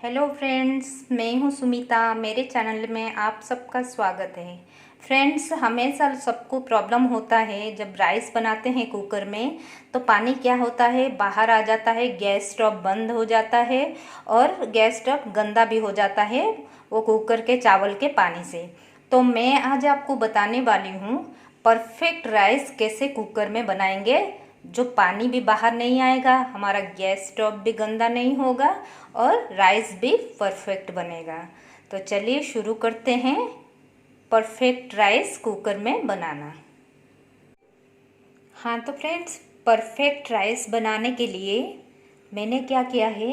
Hello friends, मैं हूं सुमिता। मेरे चैनल में आप सबका स्वागत है। फ्रेंड्स, हमेशा सबको प्रॉब्लम होता है जब राइस बनाते हैं कुकर में, तो पानी क्या होता है बाहर आ जाता है, गैस स्टोव बंद हो जाता है और गैस स्टोव गंदा भी हो जाता है वो कुकर के चावल के पानी से। तो मैं आज आपको बताने वाली हूँ परफेक्ट राइस कैसे कुकर में बनाएंगे, जो पानी भी बाहर नहीं आएगा, हमारा गैस स्टोव भी गंदा नहीं होगा और राइस भी परफेक्ट बनेगा। तो चलिए शुरू करते हैं परफेक्ट राइस कुकर में बनाना। हाँ तो फ्रेंड्स, परफेक्ट राइस बनाने के लिए मैंने क्या किया है,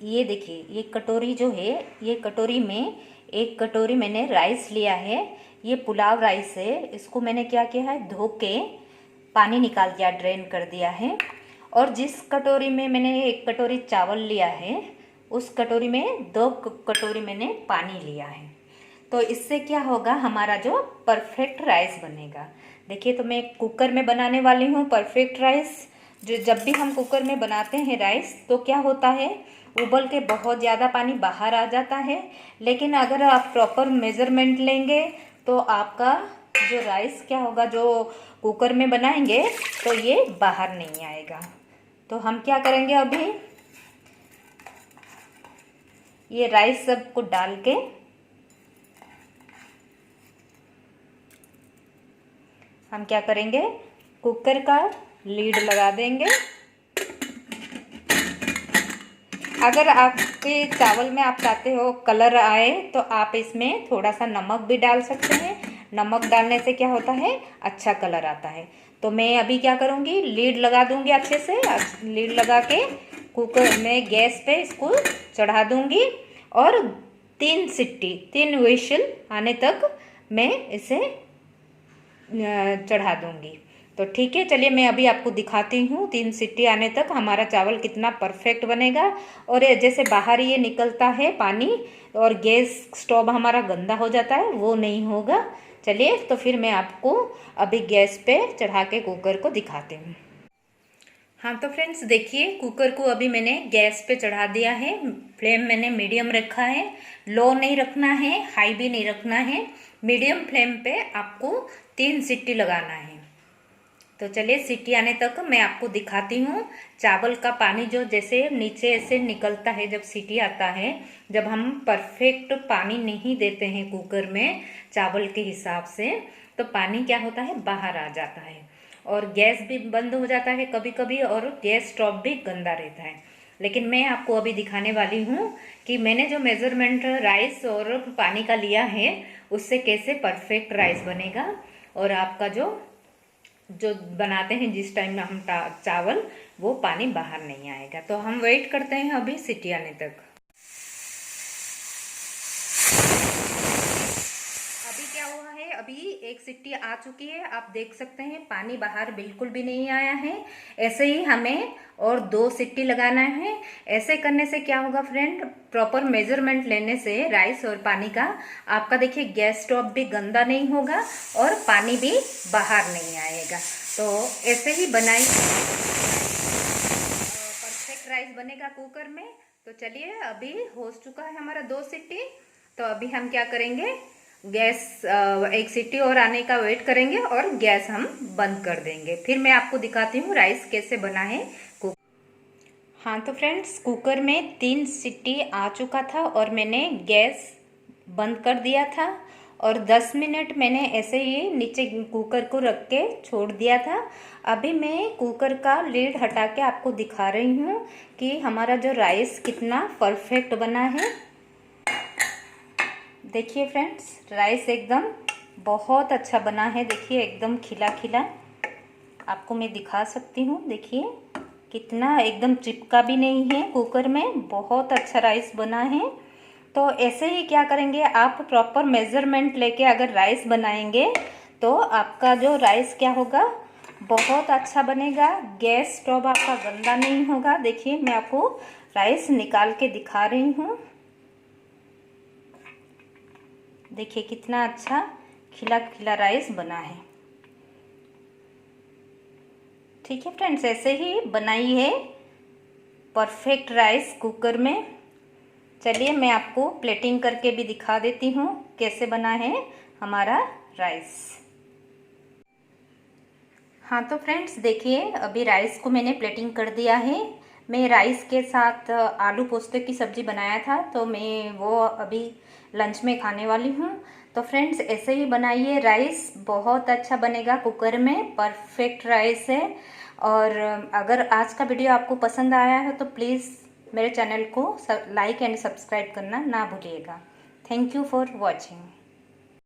ये देखिए, ये कटोरी जो है, ये कटोरी में एक कटोरी मैंने राइस लिया है। ये पुलाव राइस है। इसको मैंने क्या किया है, धो के पानी निकाल दिया, ड्रेन कर दिया है। और जिस कटोरी में मैंने एक कटोरी चावल लिया है, उस कटोरी में दो कटोरी मैंने पानी लिया है। तो इससे क्या होगा, हमारा जो परफेक्ट राइस बनेगा। देखिए, तो मैं कुकर में बनाने वाली हूँ परफेक्ट राइस। जो जब भी हम कुकर में बनाते हैं राइस, तो क्या होता है, उबल के बहुत ज़्यादा पानी बाहर आ जाता है। लेकिन अगर आप प्रॉपर मेज़रमेंट लेंगे तो आपका जो राइस क्या होगा, जो कुकर में बनाएंगे, तो ये बाहर नहीं आएगा। तो हम क्या करेंगे, अभी ये राइस सब को डाल के हम क्या करेंगे, कुकर का लीड लगा देंगे। अगर आपके चावल में आप चाहते हो कलर आए, तो आप इसमें थोड़ा सा नमक भी डाल सकते हैं। नमक डालने से क्या होता है, अच्छा कलर आता है। तो मैं अभी क्या करूँगी, लीड लगा दूँगी अच्छे से। लीड लगा के कुकर में गैस पे इसको चढ़ा दूँगी और 3 व्हिसल आने तक मैं इसे चढ़ा दूँगी। तो ठीक है, चलिए मैं अभी आपको दिखाती हूँ 3 सीटी आने तक हमारा चावल कितना परफेक्ट बनेगा। और जैसे बाहर ये निकलता है पानी और गैस स्टोव हमारा गंदा हो जाता है, वो नहीं होगा। चलिए, तो फिर मैं आपको अभी गैस पे चढ़ा के कुकर को दिखाती हूँ। हाँ तो फ्रेंड्स, देखिए, कुकर को अभी मैंने गैस पे चढ़ा दिया है। फ्लेम मैंने मीडियम रखा है, लो नहीं रखना है, हाई भी नहीं रखना है। मीडियम फ्लेम पे आपको 3 सीटी लगाना है। तो चलिए, सीटी आने तक मैं आपको दिखाती हूँ। चावल का पानी जो जैसे नीचे ऐसे निकलता है जब सीटी आता है, जब हम परफेक्ट पानी नहीं देते हैं कुकर में चावल के हिसाब से, तो पानी क्या होता है, बाहर आ जाता है और गैस भी बंद हो जाता है कभी कभी, और गैस स्टोव भी गंदा रहता है। लेकिन मैं आपको अभी दिखाने वाली हूँ कि मैंने जो मेज़रमेंट राइस और पानी का लिया है, उससे कैसे परफेक्ट राइस बनेगा और आपका जो जो बनाते हैं जिस टाइम में हम चावल, वो पानी बाहर नहीं आएगा। तो हम वेट करते हैं अभी सीटी आने तक। अभी क्या हुआ है, अभी एक सीटी आ चुकी है, आप देख सकते हैं पानी बाहर बिल्कुल भी नहीं आया है। ऐसे ही हमें और 2 सीटी लगाना है। ऐसे करने से क्या होगा फ्रेंड, प्रॉपर मेजरमेंट लेने से राइस और पानी का, आपका देखिए गैस स्टोव भी गंदा नहीं होगा और पानी भी बाहर नहीं आएगा। तो ऐसे ही बनाई परफेक्ट राइस बनेगा कुकर में। तो चलिए, अभी हो चुका है हमारा 2 सीटी। तो अभी हम क्या करेंगे, गैस एक सीटी और आने का वेट करेंगे और गैस हम बंद कर देंगे। फिर मैं आपको दिखाती हूँ राइस कैसे बना है। हाँ तो फ्रेंड्स, कुकर में 3 सीटी आ चुका था और मैंने गैस बंद कर दिया था और 10 मिनट मैंने ऐसे ही नीचे कुकर को रख के छोड़ दिया था। अभी मैं कुकर का लीड हटा के आपको दिखा रही हूँ कि हमारा जो राइस कितना परफेक्ट बना है। देखिए फ्रेंड्स, राइस एकदम बहुत अच्छा बना है। देखिए, एकदम खिला खिला आपको मैं दिखा सकती हूँ। देखिए कितना एकदम चिपका भी नहीं है कुकर में, बहुत अच्छा राइस बना है। तो ऐसे ही क्या करेंगे, आप प्रॉपर मेज़रमेंट लेके अगर राइस बनाएंगे, तो आपका जो राइस क्या होगा, बहुत अच्छा बनेगा। गैस स्टोव आपका गंदा नहीं होगा। देखिए, मैं आपको राइस निकाल के दिखा रही हूँ। देखिए कितना अच्छा खिला खिला राइस बना है। ठीक है फ्रेंड्स, ऐसे ही बनाई है परफेक्ट राइस कुकर में। चलिए मैं आपको प्लेटिंग करके भी दिखा देती हूँ कैसे बना है हमारा राइस। हाँ तो फ्रेंड्स देखिए, अभी राइस को मैंने प्लेटिंग कर दिया है। मैं राइस के साथ आलू पोस्ते की सब्ज़ी बनाया था, तो मैं वो अभी लंच में खाने वाली हूँ। तो फ्रेंड्स ऐसे ही बनाइए, राइस बहुत अच्छा बनेगा कुकर में, परफेक्ट राइस है। और अगर आज का वीडियो आपको पसंद आया है तो प्लीज़ मेरे चैनल को लाइक एंड सब्सक्राइब करना ना भूलिएगा। Thank you for watching.